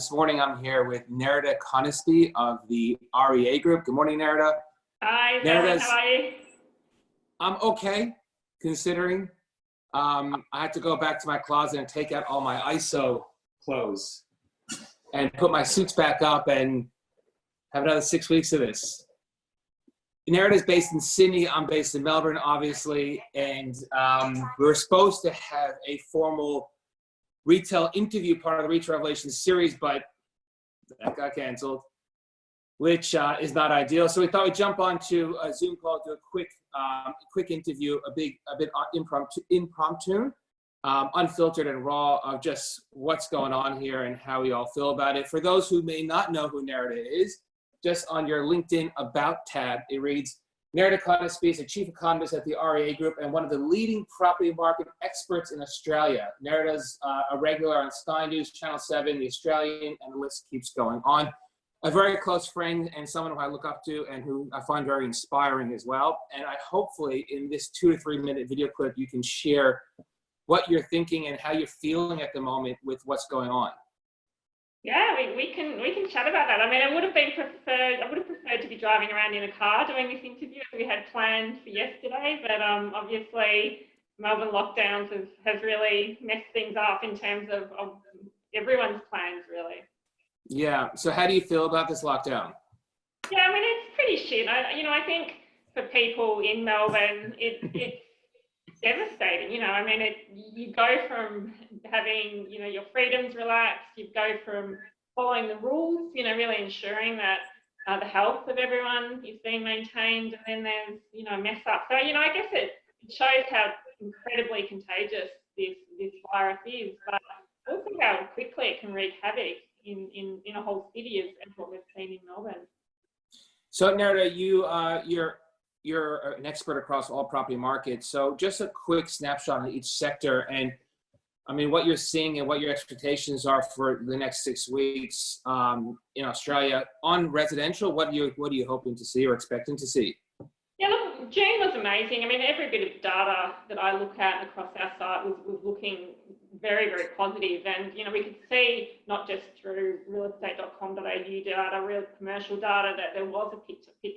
This morning I'm here with Nerida Conisbee of the REA group. Good morning, Nerida. Hi, Darren, how are you? I'm okay, considering. I had to go back to my closet and take out all my ISO clothes and put my suits back up and have another 6 weeks of this. Nerida is based in Sydney. I'm based in Melbourne, obviously, and we were supposed to have a formal retail interview part of the Retail Revelations series, but that got canceled, which is not ideal. So we thought we'd jump onto a Zoom call, do a quick interview, a bit impromptu, unfiltered and raw, of just what's going on here and how we all feel about it. For those who may not know who Nerida is, just on your LinkedIn About tab, it reads, Nerida Conisbee is a chief economist at the REA Group and one of the leading property market experts in Australia. Nerida's a regular on Sky News, Channel 7, The Australian, and the list keeps going on. A very close friend and someone who I look up to and who I find very inspiring as well. And I hopefully in this 2 to 3 minute video clip, you can share what you're thinking and how you're feeling at the moment with what's going on. Yeah, we can chat about that. I mean, I would have preferred to be driving around in a car doing this interview as we had planned for yesterday, but obviously Melbourne lockdowns has really messed things up in terms of everyone's plans, really. Yeah, so how do you feel about this lockdown? Yeah, I mean, it's pretty shit. I think for people in Melbourne, it's devastating. I mean, you go from having, your freedoms relaxed, you go from following the rules, really ensuring that the health of everyone is being maintained, and then there's, a mess up. So, I guess it shows how incredibly contagious this virus is, but also how quickly it can wreak havoc in a whole city as what we've seen in Melbourne. So Nerida, you're an expert across all property markets. So just a quick snapshot on each sector, and I mean, what you're seeing and what your expectations are for the next 6 weeks in Australia on residential. What are you hoping to see or expecting to see? Yeah, look, June was amazing. I mean, every bit of data that I look at across our site was looking very, very positive. And, we could see not just through realestate.com.au data, real commercial data, that there was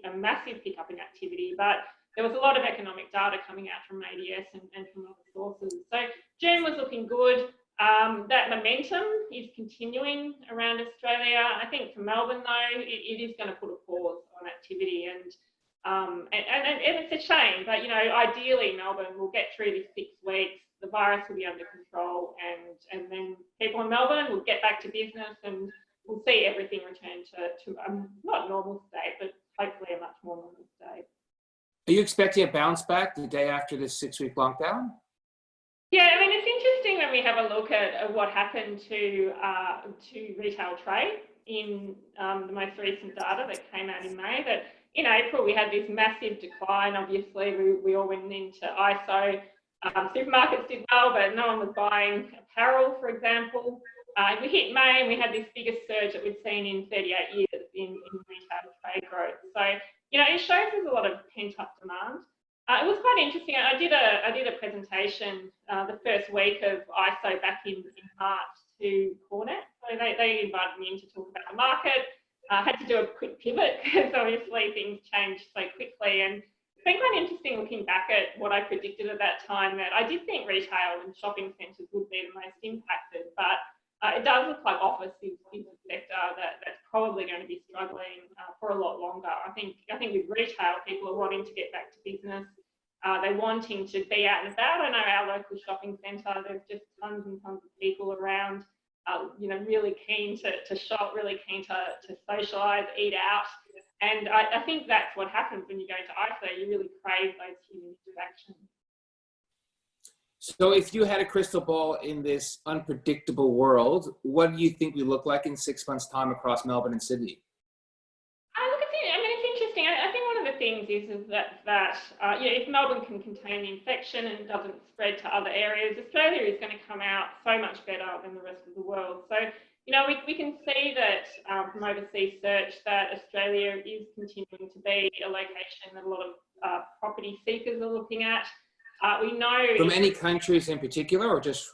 a massive pickup in activity, but there was a lot of economic data coming out from ADS and from other sources. So June was looking good. That momentum is continuing around Australia. I think for Melbourne, though, it is going to put a pause on activity, and it's a shame, but ideally Melbourne will get through this 6 weeks, the virus will be under control, and then people in Melbourne will get back to business, and we'll see everything return to not normal state, but hopefully a much more normal state. Are you expecting a bounce back the day after this 6 week lockdown? Yeah, I mean, it's interesting when we have a look at what happened to retail trade in the most recent data that came out in May, that in April we had this massive decline. Obviously, we all went into ISO. Supermarkets did well, but no one was buying apparel, for example. We hit May and we had this biggest surge that we've seen in 38 years in retail trade growth. So, it shows there's a lot of pent-up demand. It was quite interesting. I did a presentation the first week of ISO back in March to Cornet. So they invited me in to talk about the market. I had to do a quick pivot because obviously things changed so quickly, and it's been quite interesting looking back at what I predicted at that time, that I did think retail and shopping centres would be the most impacted, but it does look like office is a sector that's probably going to be struggling for a lot longer. I think with retail, people are wanting to get back to business. They're wanting to be out and about. I know our local shopping centre, there's just tons and tons of people around, really keen to shop, really keen to socialise, eat out. And I think that's what happens when you go to ISO. You really crave those human interactions. So if you had a crystal ball in this unpredictable world, what do you think we look like in 6 months' time across Melbourne and Sydney? It's interesting. I think one of the things is that if Melbourne can contain the infection and doesn't spread to other areas, Australia is going to come out so much better than the rest of the world. So, we can see that from overseas search that Australia is continuing to be a location that a lot of property seekers are looking at. We know from any countries in particular, or just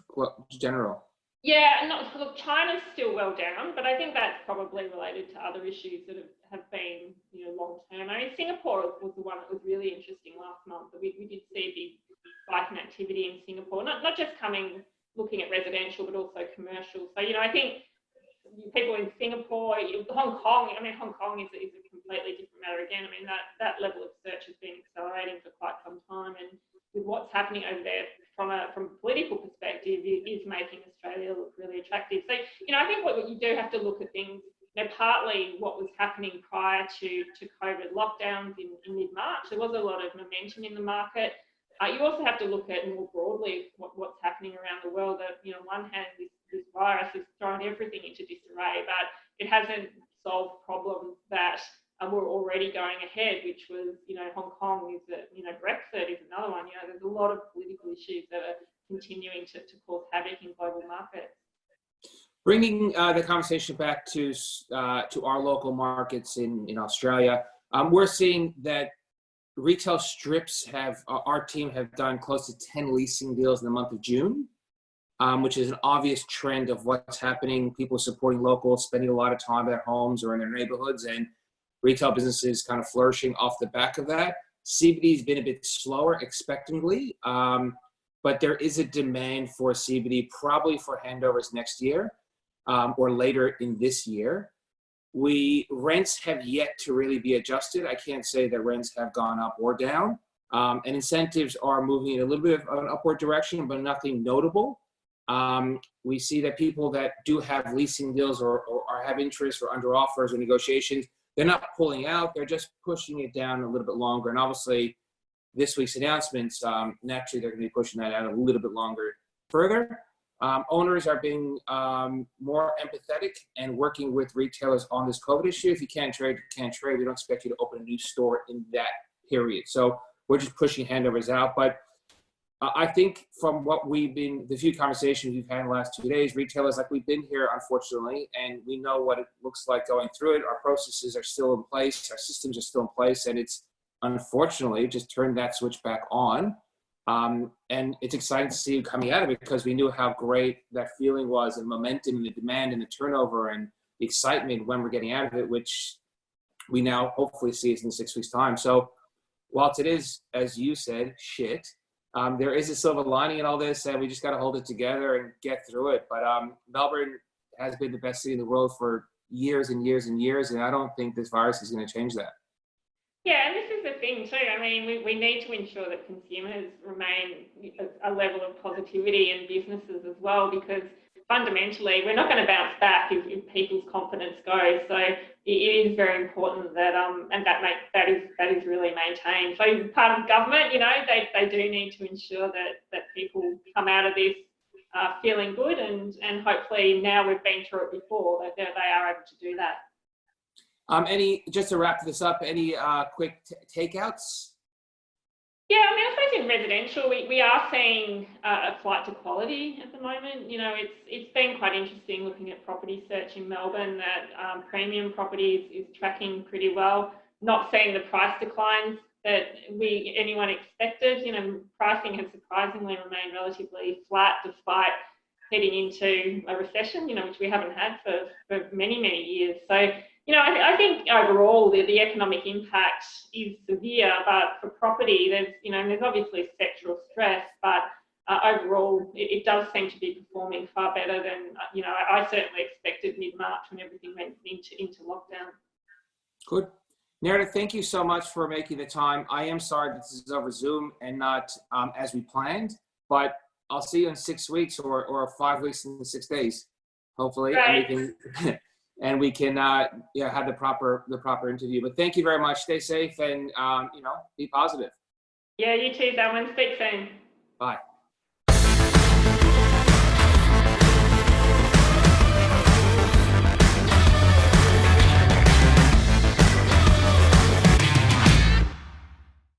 general? Yeah, look, China's still well down, but I think that's probably related to other issues that have been, long term. I mean, Singapore was the one that was really interesting last month. We did see a big spike in activity in Singapore, not just looking at residential, but also commercial. So, I think people in Singapore, Hong Kong is a completely different matter again. I mean, that level of search has been accelerating for quite some time, and with what's happening over there from a political perspective, it is making Australia look really attractive. So, I think what you do have to look at things, partly what was happening prior to COVID lockdowns in mid-March. There was a lot of momentum in the market. You also have to look at more broadly what's happening around the world. That, on one hand, this virus has thrown everything into disarray, but it hasn't solved problems that were already going ahead, which was, Hong Kong is Brexit is another one. There's a lot of political issues that are continuing to cause havoc in global markets. Bringing the conversation back to our local markets in Australia, we're seeing that retail strips our team have done close to 10 leasing deals in the month of June, which is an obvious trend of what's happening. People supporting locals, spending a lot of time at their homes or in their neighborhoods, and retail businesses kind of flourishing off the back of that. CBD has been a bit slower, expectantly, but there is a demand for CBD, probably for handovers next year or later in this year. Rents have yet to really be adjusted. I can't say that rents have gone up or down, and incentives are moving in a little bit of an upward direction, but nothing notable. We see that people that do have leasing deals or have interest or under offers or negotiations, they're not pulling out, they're just pushing it down a little bit longer. And obviously, this week's announcements, naturally, they're going to be pushing that out a little bit longer further. Owners are being more empathetic and working with retailers on this COVID issue. If you can't trade, you can't trade. We don't expect you to open a new store in that period. So we're just pushing handovers out. But I think from the few conversations we've had in the last 2 days, retailers, like, we've been here, unfortunately, and we know what it looks like going through it. Our processes are still in place. Our systems are still in place. And it's, unfortunately, just turned that switch back on. And it's exciting to see coming out of it, because we knew how great that feeling was, and momentum and the demand and the turnover and the excitement when we're getting out of it, which we now hopefully see is in 6 weeks' time. So whilst it is, as you said, shit, there is a silver lining in all this, and we just got to hold it together and get through it. But Melbourne has been the best city in the world for years and years and years, and I don't think this virus is going to change that. Yeah, and this is the thing too. I mean, we need to ensure that consumers remain a level of positivity in businesses as well, because fundamentally we're not going to bounce back if people's confidence goes. So it is very important that and that is really maintained. So part of government, they do need to ensure that people come out of this feeling good, and hopefully, now we've been through it before, that they are able to do that. Just to wrap this up, any quick takeouts? Yeah, I mean, I suppose in residential, we are seeing a flight to quality at the moment. It's been quite interesting looking at property search in Melbourne, that premium properties is tracking pretty well. Not seeing the price declines that anyone expected. Pricing has surprisingly remained relatively flat despite heading into a recession, which we haven't had for many, many years. So, I think overall the economic impact is severe, but for property, there's obviously sectoral stress, but overall it does seem to be performing far better than, I certainly expected mid-March when everything went into lockdown. Good. Nerida, thank you so much for making the time. I am sorry this is over Zoom and not as we planned, but I'll see you in 6 weeks or 5 weeks and 6 days, hopefully. Right. And we can have the proper interview. But thank you very much. Stay safe and be positive. Yeah, you too, Darwin. Speak soon. Bye.